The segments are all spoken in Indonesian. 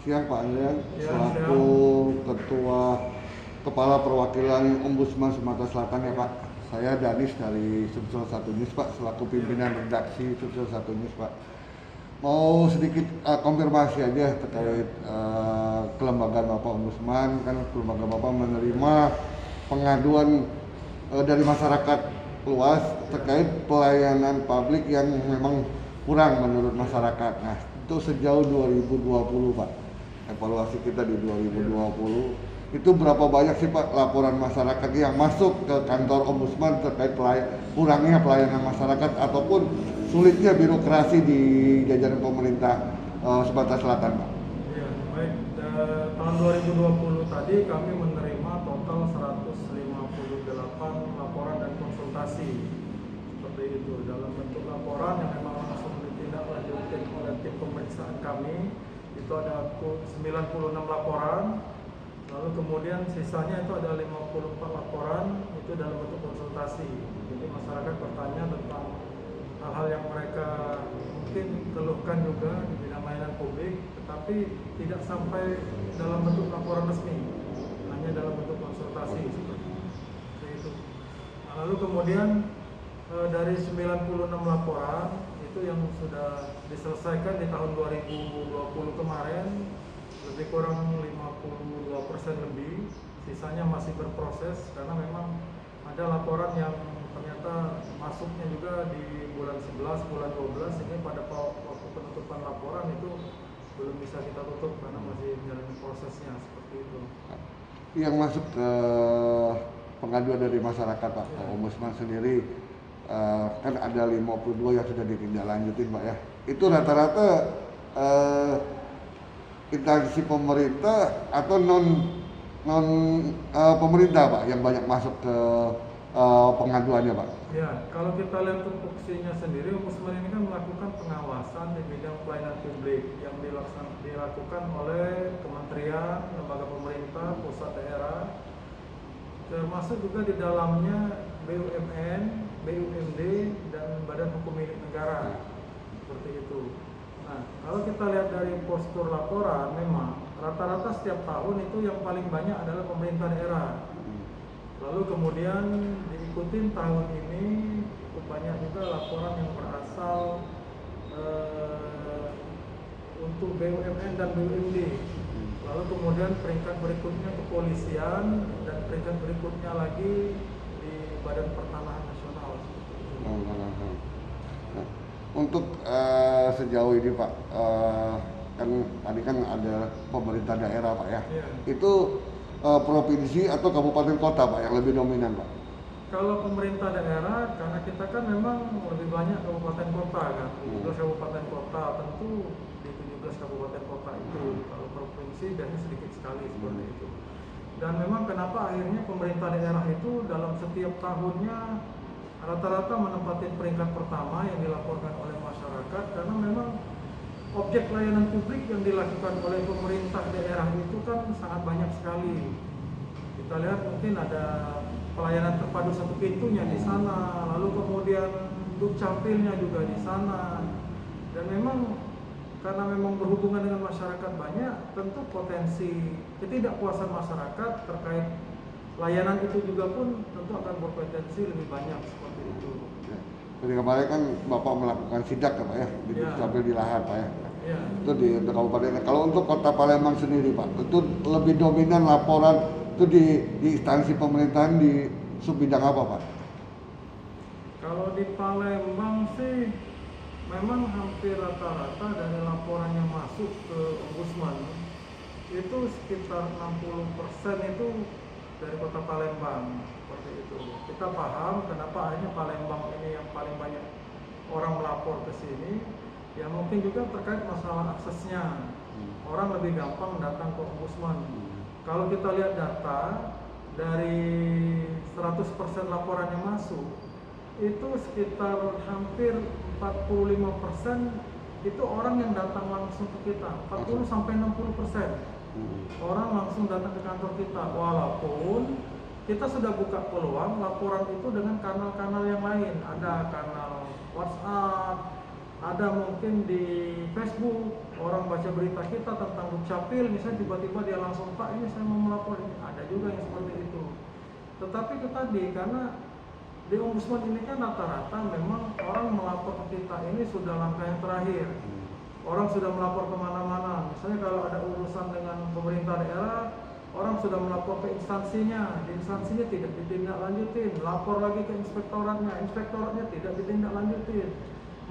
Siang Pak Andrean, Ya, selaku Ketua Kepala Perwakilan Ombudsman Sumatera Selatan ya Pak. Saya Danis dari Sumsel 1 News Pak, selaku pimpinan redaksi Sumsel 1 News Pak. Mau sedikit konfirmasi aja terkait kelembagaan Bapak Ombudsman, kan kelembagaan Bapak menerima pengaduan dari masyarakat luas terkait pelayanan publik yang memang kurang menurut masyarakat. Nah, itu sejauh 2020 Pak, evaluasi kita di 2020 itu berapa banyak sih Pak laporan masyarakat yang masuk ke kantor Ombudsman terkait kurangnya pelayanan masyarakat ataupun sulitnya birokrasi di jajaran pemerintah Sumatera Selatan Pak? ya, baik. Tahun 2020 tadi kami menerima total 158 laporan dan konsultasi seperti itu dalam bentuk laporan yang memang langsung ditindaklanjuti oleh tim pemeriksaan kami. Itu ada 96 laporan, lalu kemudian sisanya itu ada 54 laporan itu dalam bentuk konsultasi. Jadi masyarakat bertanya tentang hal-hal yang mereka mungkin keluhkan juga di bidang layanan publik, tetapi tidak sampai dalam bentuk laporan resmi, hanya dalam bentuk konsultasi seperti itu. Nah, lalu kemudian dari 96 laporan itu yang sudah diselesaikan di tahun 2020 kemarin lebih kurang 52% lebih, sisanya masih berproses karena memang ada laporan yang ternyata masuknya juga di bulan 11, bulan 12, sehingga pada waktu penutupan laporan itu belum bisa kita tutup karena masih menjalani prosesnya seperti itu. Yang masuk ke pengaduan dari masyarakat Pak, Ombudsman sendiri kan ada 52 yang sudah ditindaklanjutin Pak ya. Itu rata-rata instansi pemerintah atau non pemerintah Pak yang banyak masuk ke pengaduannya Pak? Ya, kalau kita lihat tupoksinya sendiri, Ombudsman ini kan melakukan pengawasan di bidang pelayanan publik yang dilakukan oleh kementerian, lembaga pemerintah, pusat, daerah, termasuk juga di dalamnya BUMN, BUMD, dan Badan Hukum Milik Negara, seperti itu. Nah, kalau kita lihat dari postur laporan, memang rata-rata setiap tahun itu yang paling banyak adalah pemerintah daerah. Lalu kemudian diikutin tahun ini cukup banyak juga laporan yang berasal untuk BUMN dan BUMD. Lalu kemudian peringkat berikutnya kepolisian dan peringkat berikutnya lagi di Badan Pertanahan Nasional. Nah, untuk sejauh ini Pak, kan tadi kan ada pemerintah daerah Pak ya, itu provinsi atau kabupaten kota Pak yang lebih dominan Pak? Kalau pemerintah daerah, karena kita kan memang lebih banyak kabupaten kota kan, 17 kabupaten kota, tentu di 17 kabupaten kota itu. Kalau provinsi biasanya sedikit sekali seperti itu. Dan memang kenapa akhirnya pemerintah daerah itu dalam setiap tahunnya rata-rata menempati peringkat pertama yang dilaporkan oleh masyarakat, karena memang objek layanan publik yang dilakukan oleh pemerintah daerah itu kan sangat banyak sekali. Kita lihat mungkin ada pelayanan terpadu satu pintunya di sana, lalu kemudian dukcapilnya juga di sana. Dan memang karena memang berhubungan dengan masyarakat banyak, tentu potensi ketidakpuasan masyarakat terkait layanan itu juga pun tentu akan berpotensi lebih banyak seperti itu. Jadi kemarin kan Bapak melakukan sidak ya Pak ya, di dukcapil di Lahar Pak ya. Itu di kabupaten. Kalau untuk Kota Palembang sendiri Pak, itu lebih dominan laporan itu di instansi pemerintahan di sub bidang apa Pak? Kalau di Palembang sih memang hampir rata-rata dari laporan yang masuk ke Ombudsman itu sekitar 60% itu dari Kota Palembang, seperti itu. Kita paham kenapa akhirnya Palembang ini yang paling banyak orang melapor ke sini, ya mungkin juga terkait masalah aksesnya. Orang lebih gampang datang ke Ombudsman. Kalau kita lihat data dari 100% laporan yang masuk, itu sekitar hampir 45% itu orang yang datang langsung ke kita, 40-60% orang langsung datang ke kantor kita, walaupun kita sudah buka peluang laporan itu dengan kanal-kanal yang lain. Ada kanal WhatsApp, ada mungkin di Facebook orang baca berita kita tentang Dukcapil, misalnya tiba-tiba dia langsung, Pak ini saya mau melapor, ada juga yang seperti itu. Tetapi itu tadi, karena di Ombudsman ini kan rata-rata memang orang melapor ke kita ini sudah langkah yang terakhir. Orang sudah melapor kemana-mana, misalnya kalau ada urusan dengan pemerintah daerah, orang sudah melapor ke instansinya, di instansinya tidak ditindaklanjutin, lapor lagi ke inspektoratnya, inspektoratnya tidak ditindaklanjutin,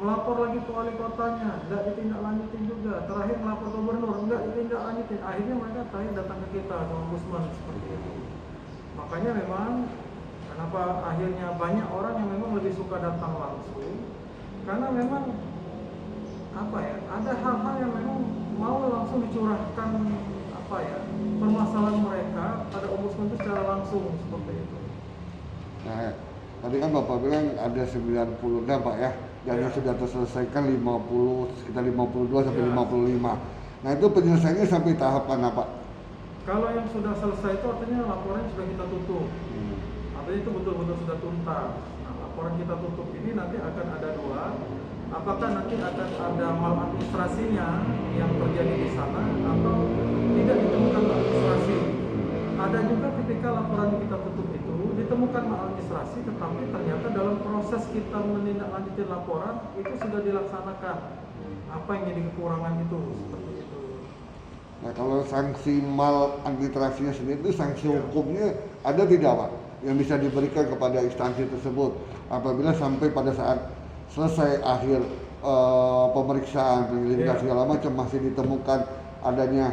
melapor lagi ke wali kotanya, tidak ditindaklanjutin juga, terakhir melapor ke gubernur, enggak ditindaklanjutin, akhirnya mereka terakhir datang ke kita, ke Ombudsman, seperti itu. Makanya memang kenapa akhirnya banyak orang yang memang lebih suka datang langsung, karena memang apa ya, ada hal-hal yang memang mau langsung dicurahkan apa ya, permasalahan mereka pada Ombudsman itu secara langsung, seperti itu. Nah, tadi kan Bapak bilang ada 96 Pak ya, dan yang sudah terselesaikan 50, sekitar 52 sampai 55. Nah itu penyelesaiannya sampai tahapan apa? Kalau yang sudah selesai itu artinya laporannya sudah kita tutup. Artinya itu betul-betul sudah tuntas. Nah, laporan kita tutup ini nanti akan ada dua. Apakah nanti akan ada maladministrasinya yang terjadi di sana atau tidak ditemukan maladministrasi. Ada juga ketika laporan kita tutup itu ditemukan maladministrasi, tetapi ternyata dalam proses kita menindaklanjuti laporan itu sudah dilaksanakan. Apa yang jadi kekurangan itu, seperti itu. Nah kalau sanksi maladministrasinya sendiri itu sanksi hukumnya ada tidak Pak yang bisa diberikan kepada instansi tersebut apabila sampai pada saat selesai akhir pemeriksaan, penyelidikan segala macam masih ditemukan adanya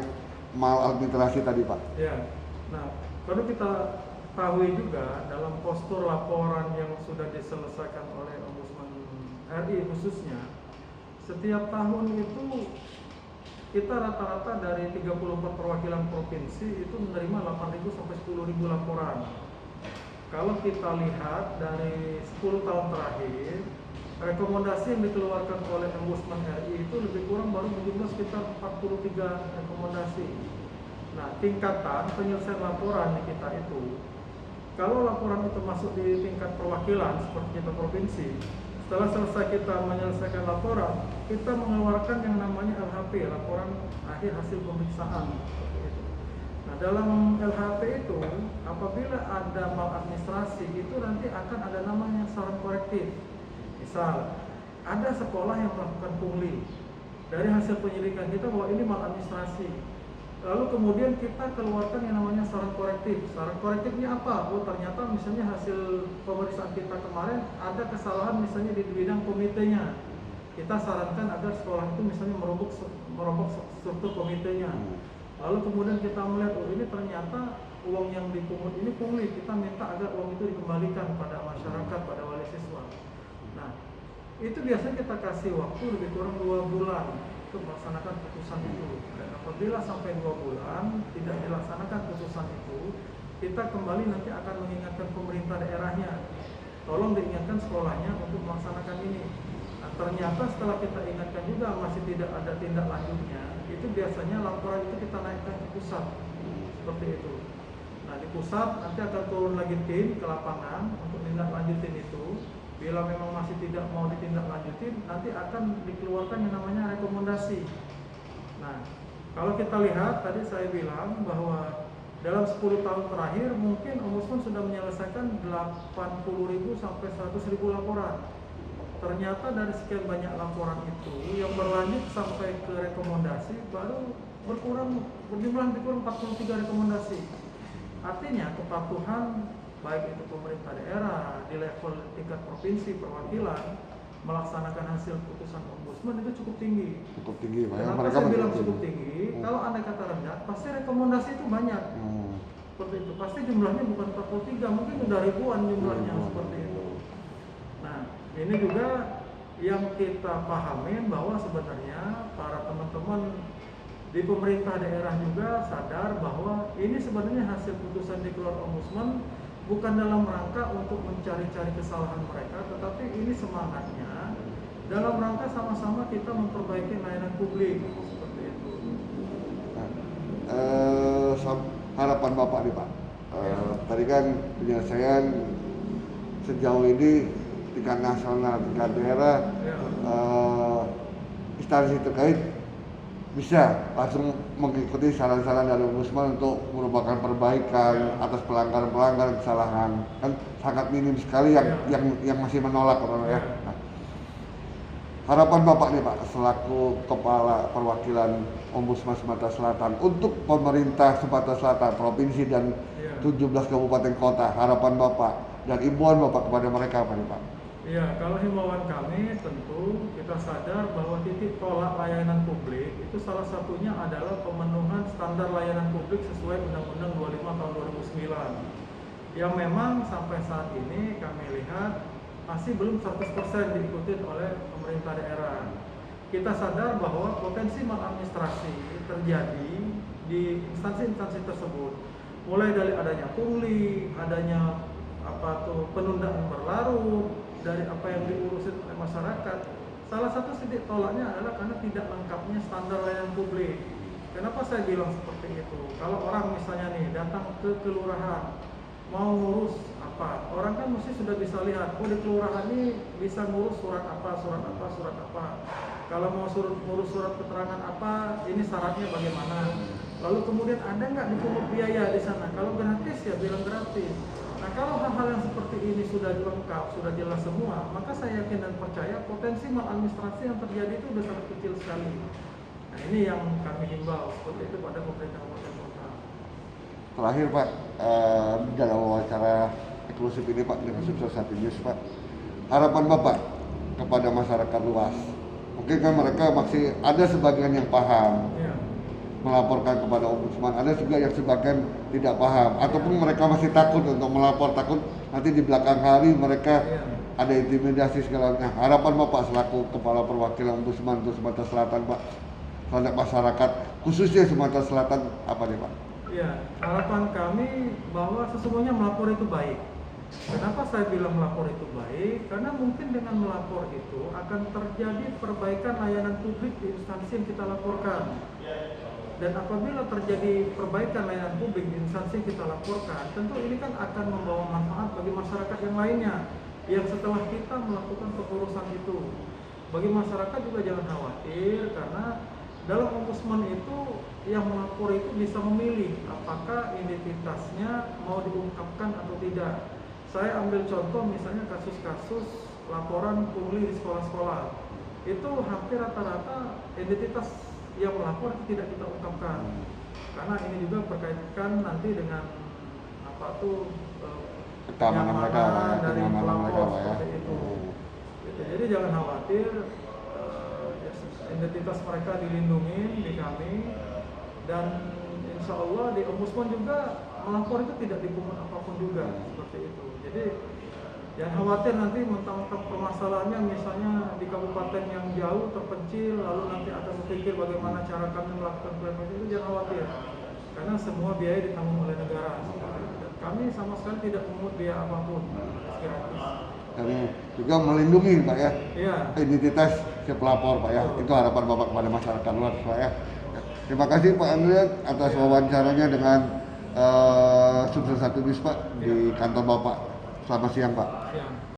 maladministrasi tadi Pak? Ya, nah perlu kita tahu juga dalam postur laporan yang sudah diselesaikan oleh Ombudsman RI khususnya, setiap tahun itu kita rata-rata dari 34 perwakilan provinsi itu menerima 8.000 sampai 10.000 laporan. Kalau kita lihat dari 10 tahun terakhir, rekomendasi yang dikeluarkan oleh Ombudsman RI itu lebih kurang baru berjumlah sekitar 43 rekomendasi. Nah, tingkatan penyelesaian laporan di kita itu, kalau laporan itu masuk di tingkat perwakilan seperti kita provinsi, setelah selesai kita menyelesaikan laporan, kita mengeluarkan yang namanya LHP, laporan akhir hasil pemeriksaan. Nah, dalam LHP itu, apabila ada maladministrasi, itu nanti akan ada namanya saran korektif. Misal, ada sekolah yang melakukan pungli. Dari hasil penyelidikan kita bahwa ini maladministrasi. Lalu kemudian kita keluarkan yang namanya saran korektif. Saran korektifnya apa? Oh ternyata misalnya hasil pemeriksaan kita kemarin ada kesalahan misalnya di bidang komitenya. Kita sarankan agar sekolah itu misalnya merombak struktur komitenya. Lalu kemudian kita melihat, oh ini ternyata uang yang dipungut ini pungli. Kita minta agar uang itu dikembalikan pada masyarakat, pada wali siswa. Nah, itu biasanya kita kasih waktu lebih kurang 2 bulan untuk melaksanakan putusan itu. Dan apabila sampai 2 bulan tidak dilaksanakan putusan itu, kita kembali nanti akan mengingatkan pemerintah daerahnya, tolong diingatkan sekolahnya untuk melaksanakan ini. Nah, ternyata setelah kita ingatkan juga masih tidak ada tindak lanjutnya, itu biasanya laporan itu kita naikkan ke pusat, seperti itu. Nah di pusat nanti akan turun lagi tim ke lapangan untuk tindak lanjutin itu. Bila memang masih tidak mau ditindaklanjutin, nanti akan dikeluarkan yang namanya rekomendasi. Nah, kalau kita lihat tadi saya bilang bahwa dalam 10 tahun terakhir mungkin Ombudsman sudah menyelesaikan 80.000 sampai 100.000 laporan. Ternyata dari sekian banyak laporan itu yang berlanjut sampai ke rekomendasi baru berjumlah lebih kurang 43 rekomendasi. Artinya kepatuhan baik itu pemerintah daerah di level tingkat provinsi perwakilan melaksanakan hasil putusan Ombudsman itu cukup tinggi. Cukup tinggi, Pak. Kenapa saya bilang cukup tinggi? Kalau andai kata rendah, pasti rekomendasi itu banyak. Seperti itu. Pasti jumlahnya bukan 43, mungkin udah ribuan jumlahnya seperti itu. Nah, ini juga yang kita pahamin bahwa sebenarnya para teman-teman di pemerintah daerah juga sadar bahwa ini sebenarnya hasil putusan dikeluarkan Ombudsman bukan dalam rangka untuk mencari-cari kesalahan mereka, tetapi ini semangatnya dalam rangka sama-sama kita memperbaiki layanan publik, seperti itu. Harapan Bapak nih Pak, tadi kan penyelesaian sejauh ini tingkat nasional, tingkat daerah instansi terkait bisa langsung mengikuti saran-saran dari Ombudsman untuk merupakan perbaikan atas pelanggaran-pelanggaran kesalahan. Kan sangat minim sekali yang masih menolak orang ya. Nah, harapan Bapak nih Pak selaku Kepala Perwakilan Ombudsman Sumatera Selatan untuk pemerintah Sumatera Selatan, provinsi dan 17 kabupaten kota, harapan Bapak dan imbauan Bapak kepada mereka apa nih Pak? Iya, kalau himbauan kami tentu kita sadar bahwa titik tolak layanan publik itu salah satunya adalah pemenuhan standar layanan publik sesuai Undang-Undang 25 tahun 2009 yang memang sampai saat ini kami lihat masih belum 100% diikuti oleh pemerintah daerah. Kita sadar bahwa potensi maladministrasi terjadi di instansi-instansi tersebut, mulai dari adanya pungli, adanya penundaan berlarut, dari apa yang diurusin oleh masyarakat. Salah satu titik tolaknya adalah karena tidak lengkapnya standar layanan publik. Kenapa saya bilang seperti itu? Kalau orang misalnya nih datang ke kelurahan mau ngurus apa, orang kan mesti sudah bisa lihat, oh di kelurahan ini bisa ngurus surat apa. Kalau mau ngurus surat keterangan apa, ini syaratnya bagaimana. Lalu kemudian ada nggak dipungut biaya di sana? Kalau gratis ya bilang gratis. Nah, kalau hal-hal yang seperti ini sudah lengkap, sudah jelas semua, maka saya yakin dan percaya potensi maladministrasi yang terjadi itu sudah sangat kecil sekali. Nah, ini yang kami himbau seperti itu pada pemerintah kabupaten kota. Terakhir Pak, dalam wawancara eksklusif ini Pak dengan Subsol 1 News Pak, harapan Bapak kepada masyarakat luas, mungkin kan mereka masih ada sebagian yang paham melaporkan kepada Ombudsman, ada juga yang sebagian tidak paham ataupun mereka masih takut untuk melapor, takut nanti di belakang hari mereka ada intimidasi segalanya. Harapan Bapak selaku Kepala Perwakilan Ombudsman untuk Sumatera Selatan Pak terhadap masyarakat khususnya Sumatera Selatan apa nih Pak? Ya, harapan kami bahwa sesungguhnya melapor itu baik. Kenapa saya bilang melapor itu baik? Karena mungkin dengan melapor itu akan terjadi perbaikan layanan publik di instansi yang kita laporkan. Dan apabila terjadi perbaikan layanan publik di instansi kita laporkan, tentu ini kan akan membawa manfaat bagi masyarakat yang lainnya yang setelah kita melakukan pengurusan itu. Bagi masyarakat juga jangan khawatir, karena dalam Ombudsman itu yang melapor itu bisa memilih apakah identitasnya mau diungkapkan atau tidak. Saya ambil contoh misalnya kasus-kasus laporan pungli di sekolah-sekolah. Itu hampir rata-rata identitas yang melapor tidak kita ungkapkan, karena ini juga berkaitan nanti dengan keamanan mereka dari pelapor ya. seperti itu. Jadi jangan khawatir, identitas mereka dilindungi di kami, dan insya Allah di Ombudsman juga melapor itu tidak dipungut apapun juga seperti itu. Jadi jangan khawatir nanti mentang-mentang permasalahannya misalnya di kabupaten yang jauh terpencil, lalu nanti akan berpikir bagaimana cara kami melakukan klaim itu, jangan khawatir, karena semua biaya ditanggung oleh negara. Dan kami sama sekali tidak memungut biaya apapun, gratis. Dan juga melindungi Pak ya, identitas si pelapor Pak ya. Itu harapan Bapak kepada masyarakat luas Pak ya. Terima kasih Pak Andreas atas wawancaranya dengan Subsol 1 News Pak di kantor Bapak. Selamat siang Pak.